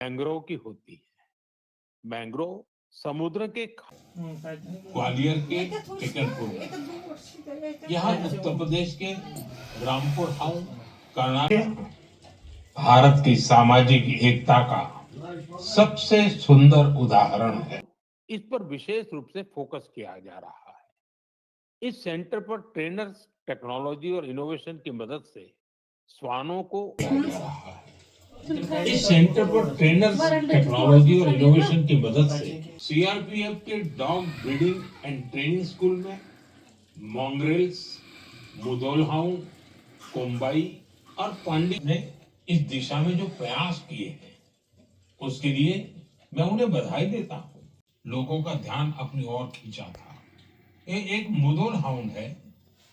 Mangrove की होती है। मैंग्रोव समुद्र के ग्वालियर के टिकटपुर में, यहाँ उत्तर प्रदेश के रामपुर हाउस, कर्नाटक भारत की सामाजिक एकता का सबसे सुंदर उदाहरण है। इस पर विशेष रूप से फोकस किया जा रहा है। इस सेंटर पर ट्रेनर्स टेक्नोलॉजी और इनोवेशन की मदद से श्वानों को इस सेंटर पर ट्रेनर्स टेक्नोलॉजी और इनोवेशन की मदद से सीआरपीएफ के dog breeding and training school में मॉन्ग्रेल्स, मुधोल हाउंड, कोम्बाई और पांडी ने इस दिशा में जो प्रयास किए हैं उसके लिए मैं उन्हें बधाई देता हूँ। लोगों का ध्यान अपनी ओर खींचा था। ये एक मुधोल हाउंड है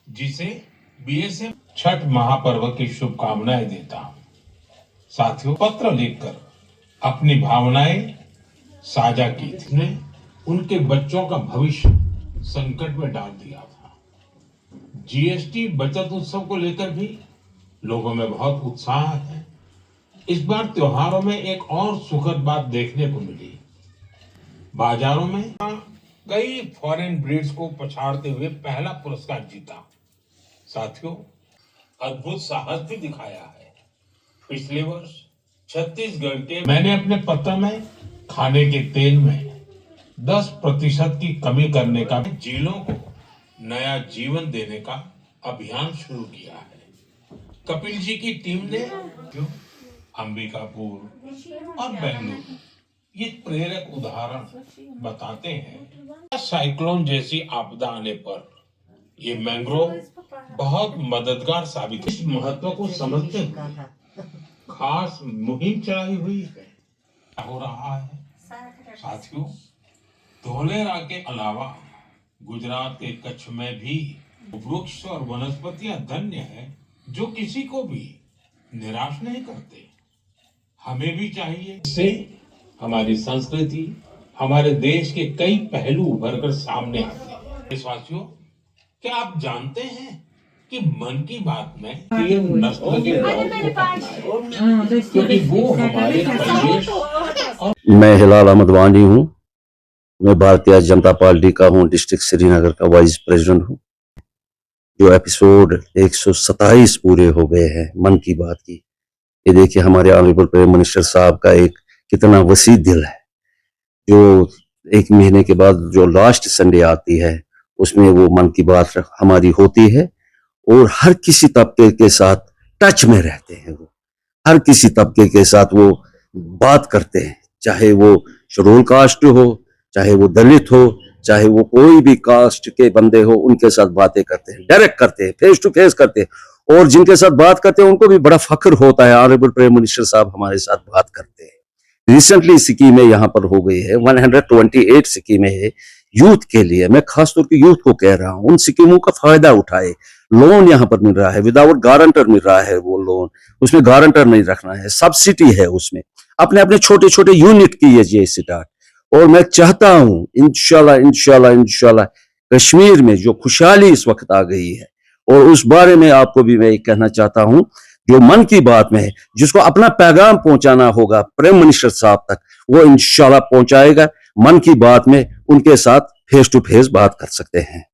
जिसे बीएसएफ छठ महापर्व की शुभकामनाएं देता हूँ। साथियों, पत्र लिखकर अपनी भावनाएं साझा की थी। ने उनके बच्चों का भविष्य संकट में डाल दिया था। जीएसटी बचत उत्सव को लेकर भी लोगों में बहुत उत्साह है। इस बार त्योहारों में एक और सुखद बात देखने को मिली। बाजारों में कई फॉरेन ब्रीड्स को पछाड़ते हुए पहला पुरस्कार जीता। साथियों, अद्भुत साहस भी दिखाया है। पिछले वर्ष छत्तीसगढ़ के मैंने अपने पत्र में खाने के तेल में 10% की कमी करने का, झीलों को नया जीवन देने का अभियान शुरू किया है। कपिल जी की टीम ने अंबिकापुर और बेंगलुरु ये प्रेरक उदाहरण बताते हैं। साइक्लोन जैसी आपदा आने पर ये मैंग्रोव बहुत मददगार साबित है। इस महत्व को समझते हुए खास मुहिम चलाई हुई है। हो रहा है साथियों, धोलेरा के अलावा गुजरात के कच्छ में भी वृक्ष और वनस्पतियां धन्य है जो किसी को भी निराश नहीं करते। हमें भी चाहिए। इससे हमारी संस्कृति, हमारे देश के कई पहलू उभर कर सामने आते हैं। देशवासियों, क्या आप जानते हैं कि मन की बात में नस्ल के क्योंकि वो हमारे परिवेश। मैं हिलाल अहमद वानी हूँ। मैं भारतीय जनता पार्टी का हूँ, डिस्ट्रिक्ट श्रीनगर का वाइस प्रेसिडेंट हूँ। जो एपिसोड 127 पूरे हो गए हैं मन की बात की, ये देखिए हमारे ऑनरेबल प्राइम मिनिस्टर साहब का एक कितना वसी दिल है। जो एक महीने के बाद जो लास्ट संडे आती है उसमें वो मन की बात हमारी होती है और हर किसी तबके के साथ टच में रहते हैं। वो हर किसी तबके के साथ वो बात करते हैं, चाहे वो शेड्यूल कास्ट हो, चाहे वो दलित हो, चाहे वो कोई भी कास्ट के बंदे हो, उनके साथ बातें करते हैं, डायरेक्ट करते हैं, फेस टू फेस करते हैं। और जिनके साथ बात करते हैं उनको भी बड़ा फख्र होता है, ऑनरेबल प्राइम मिनिस्टर साहब हमारे साथ बात करते हैं। रिसेंटली स्कीमें यहाँ पर हो गई है, 128 स्कीमें है यूथ के लिए। मैं खासतौर पर यूथ को कह रहा हूँ, उन स्कीमों का फायदा उठाए। लोन यहाँ पर मिल रहा है, विदाउट गारंटर मिल रहा है वो लोन, उसमें गारंटर नहीं रखना है, सब्सिडी है उसमें। अपने अपने छोटे छोटे यूनिट कीजिए स्टार्ट। और मैं चाहता हूँ इंशाल्लाह कश्मीर में जो खुशहाली इस वक्त आ गई है, और उस बारे में आपको भी मैं कहना चाहता हूँ, जो मन की बात में है, जिसको अपना पैगाम पहुंचाना होगा प्राइम मिनिस्टर साहब तक, वो इंशाल्लाह पहुंचाएगा। मन की बात में उनके साथ फेस टू फेस बात कर सकते हैं।